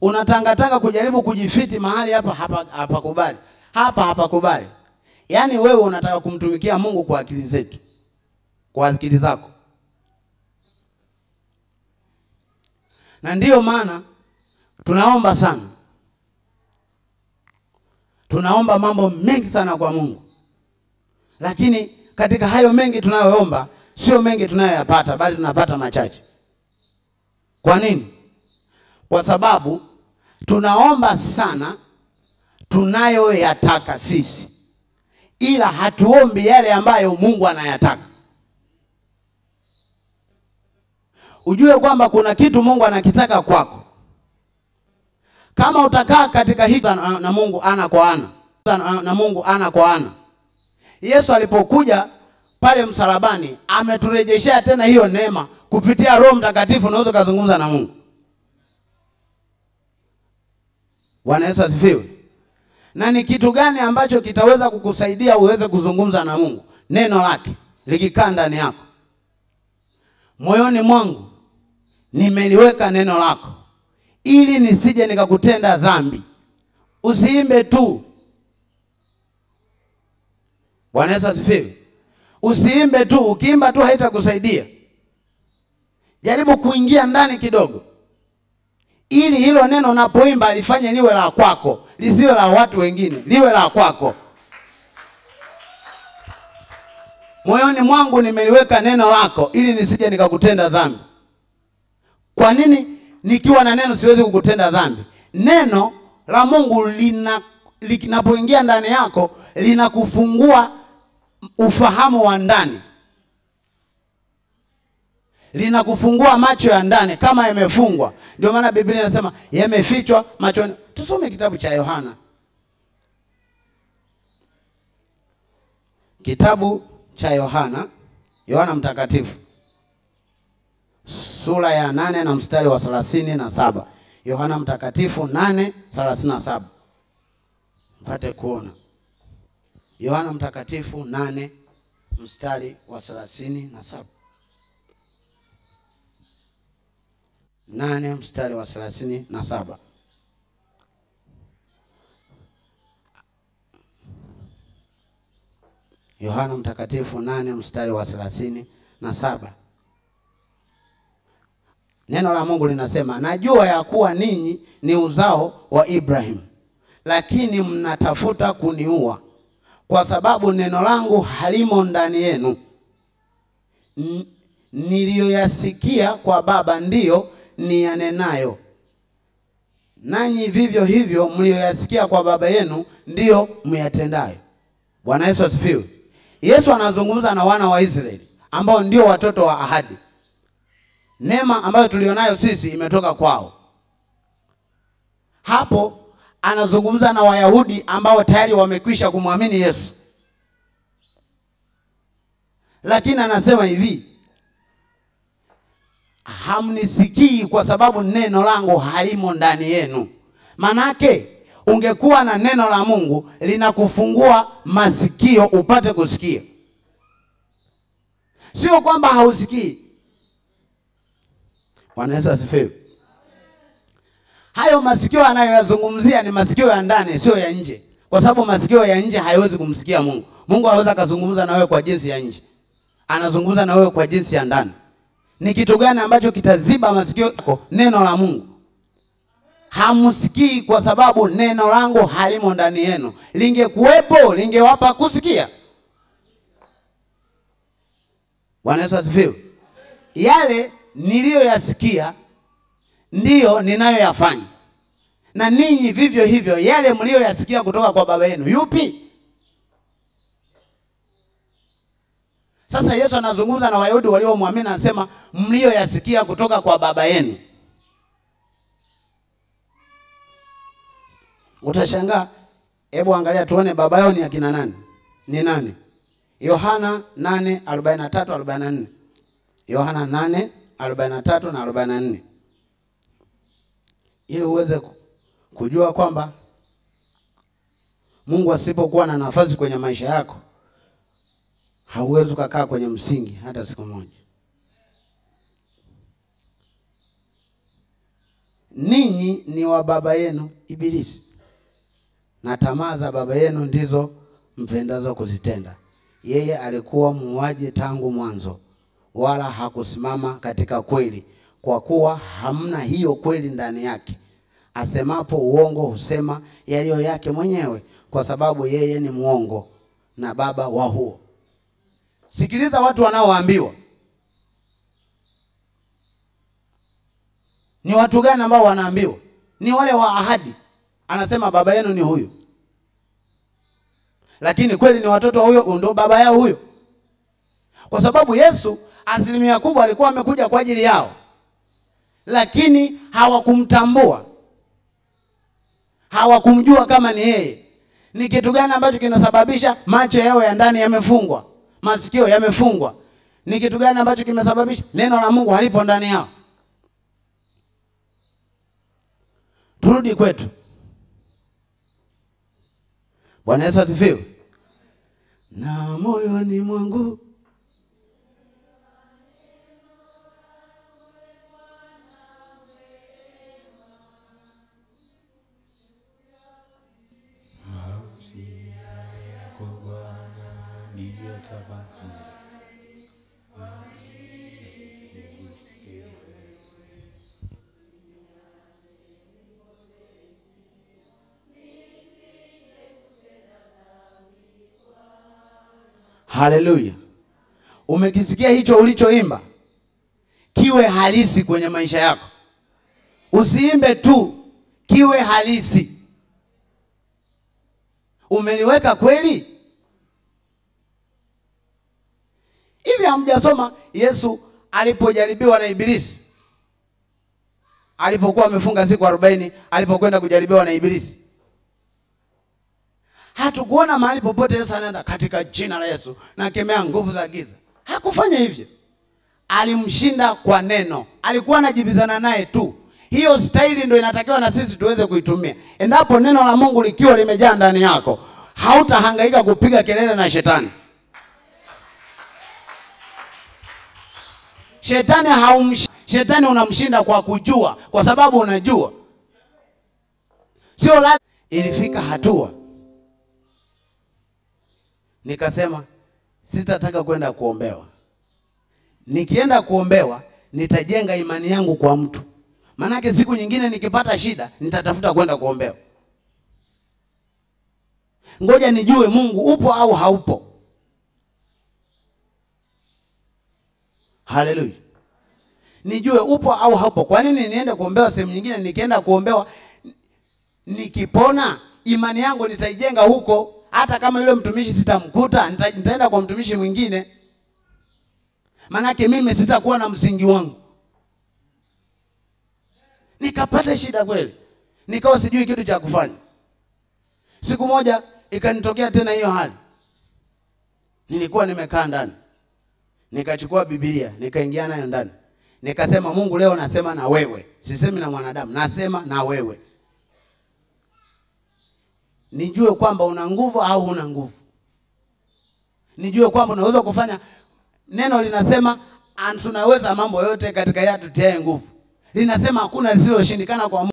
Unatangatanga kujaribu kujifiti mahali hapa kubali. Hapa kubali. Yaani wewe unataka kumtumikia Mungu kwa akili zetu. Kwa akili zako. Na ndiyo maana tunaomba sana. Tunaomba mambo mengi sana kwa Mungu. Lakini katika hayo mengi tunayoomba, sio mengi tunayoyapata, bali tunapata machache. Kwa nini? Kwa sababu tunaomba sana tunayoyataka sisi, ila hatuombi yale ambayo Mungu anayataka. Ujue kwamba kuna kitu Mungu anakitaka kwako. Kama utakaa katika hili na Mungu ana kwa ana, na Mungu ana kwa ana. Yesu alipokuja pale msalabani, ameturejeshea tena hiyo neema kupitia Roho Mtakatifu, unaweza kuzungumza na Mungu. Bwana Yesu asifiwe. Na ni kitu gani ambacho kitaweza kukusaidia uweze kuzungumza na Mungu? Neno lake likikaa ndani yako. Moyoni mwangu nimeliweka neno lako, ili nisije nikakutenda dhambi. Usiimbe tu. Bwana Yesu asifiwe. Usiimbe tu, ukiimba tu haitakusaidia. Jaribu kuingia ndani kidogo, ili hilo neno unapoimba lifanye liwe la kwako, lisiwe la watu wengine, liwe la kwako. Moyoni mwangu nimeliweka neno lako, ili nisije nikakutenda dhambi. Kwa nini nikiwa na neno siwezi kukutenda dhambi? Neno la Mungu linapoingia ndani yako, linakufungua ufahamu wa ndani. Linakufungua macho ya ndani kama yamefungwa. Ndio maana Biblia inasema yamefichwa machoni. Tusome kitabu cha Yohana. Kitabu cha Yohana, Yohana Mtakatifu. Sura ya 8 na mstari wa 37. Yohana Mtakatifu 8:37. Mpate kuona. Yohana Mtakatifu 8 mstari wa 37. 8 mstari wa 37. Yohana Mtakatifu 8 mstari wa 37. Neno la Mungu linasema, najua ya kuwa ninyi ni uzao wa Ibrahim, lakini mnatafuta kuniua, kwa sababu neno langu halimo ndani yenu. Niliyoyasikia kwa Baba ndiyo niyanenayo, nanyi vivyo hivyo mlioyasikia kwa baba yenu ndiyo myatendayo. Bwana Yesu asifiwe. Yesu anazungumza na wana wa Israeli ambao ndio watoto wa ahadi. Neema ambayo tulionayo sisi imetoka kwao. Hapo anazungumza na Wayahudi ambao tayari wamekwisha kumwamini Yesu. Lakini anasema hivi, hamnisikii kwa sababu neno langu halimo ndani yenu. Manake ungekuwa na neno la Mungu linakufungua masikio upate kusikia. Sio kwamba hausikii. Bwana Yesu asifiwe. Hayo masikio anayoyazungumzia ni masikio ya ndani, sio ya nje. Kwa sababu masikio ya nje hayawezi kumsikia Mungu. Mungu hawezi kuzungumza na wewe kwa jinsi ya nje. Anazungumza na wewe kwa jinsi ya ndani. Ni kitu gani ambacho kitaziba masikio yako? Neno la Mungu. Hamsikii kwa sababu neno langu halimo ndani yenu. Lingekuwepo lingewapa kusikia. Bwana Yesu asifiwe. Yale niliyoyasikia ndiyo ninayoyafanya. Na ninyi vivyo hivyo yale mlioyasikia kutoka kwa baba yenu yupi? Sasa Yesu anazungumza na Wayahudi waliomwamini, anasema mlioyasikia kutoka kwa baba yenu. Utashangaa, hebu angalia tuone baba yao ni akina nani? Ni nani? Yohana 8:43-44. Yohana 8:43 na 44. Ili uweze kujua kwamba Mungu asipokuwa na nafasi kwenye maisha yako, hauwezi kukaa kwenye msingi hata siku moja. ninyi ni wa baba yenu Ibilisi, na tamaa za baba yenu ndizo mpendazo kuzitenda. Yeye alikuwa muuaji tangu mwanzo, wala hakusimama katika kweli, kwa kuwa hamna hiyo kweli ndani yake. Asemapo uongo husema yaliyo yake mwenyewe, kwa sababu yeye ni muongo na baba wa huo. Sikiliza watu wanaoambiwa. Ni watu gani ambao wanaambiwa? Ni wale wa ahadi. Anasema baba yenu ni huyu, lakini kweli ni watoto wa huyo, ndio baba yao huyo. Kwa sababu Yesu asilimia kubwa alikuwa amekuja kwa ajili yao, lakini hawakumtambua, hawakumjua kama ni yeye. Ni kitu gani ambacho kinasababisha macho yao ya ndani yamefungwa, masikio yamefungwa? Ni kitu gani ambacho kimesababisha neno la Mungu halipo ndani yao? Turudi kwetu. Bwana Yesu asifiwe. Na moyoni mwangu haleluya. Umekisikia hicho ulichoimba? Kiwe halisi kwenye maisha yako. Usiimbe tu, kiwe halisi. Umeliweka kweli? Hivi hamjasoma Yesu alipojaribiwa na Ibilisi? Alipokuwa amefunga siku 40, alipokwenda kujaribiwa na Ibilisi. Hatukuona mahali popote Yesu anaenda katika jina la Yesu na kemea nguvu za giza. Hakufanya hivyo. Alimshinda kwa neno. Alikuwa anajibizana naye tu. Hiyo staili ndio inatakiwa na sisi tuweze kuitumia. Endapo neno la Mungu likiwa limejaa ndani yako, hautahangaika kupiga kelele na shetani. Shetani unamshinda kwa kujua, kwa sababu unajua. Sio lazima. Ilifika hatua nikasema sitataka kwenda kuombewa. Nikienda kuombewa nitajenga imani yangu kwa mtu. Manake siku nyingine nikipata shida nitatafuta kwenda kuombewa. Ngoja nijue Mungu upo au haupo. Haleluya. Nijue upo au haupo. Kwa nini niende kuombewa sehemu nyingine? Nikienda kuombewa nikipona imani yangu nitaijenga huko. Hata kama yule mtumishi sitamkuta, nitaenda kwa mtumishi mwingine. Manake mimi sitakuwa na msingi wangu. Nikapata shida kweli. Nikawa sijui kitu cha kufanya. Siku moja ikanitokea tena hiyo hali. Nilikuwa nimekaa ndani. Nikachukua Biblia, nikaingia nayo ndani. Nikasema Mungu leo nasema na wewe. Sisemi na mwanadamu, nasema na wewe. Nijue kwamba una nguvu au huna nguvu. Nijue kwamba unaweza kufanya. Neno linasema tunaweza mambo yote katika yeye atutiaye nguvu. Linasema hakuna lisiloshindikana kwa Mungu.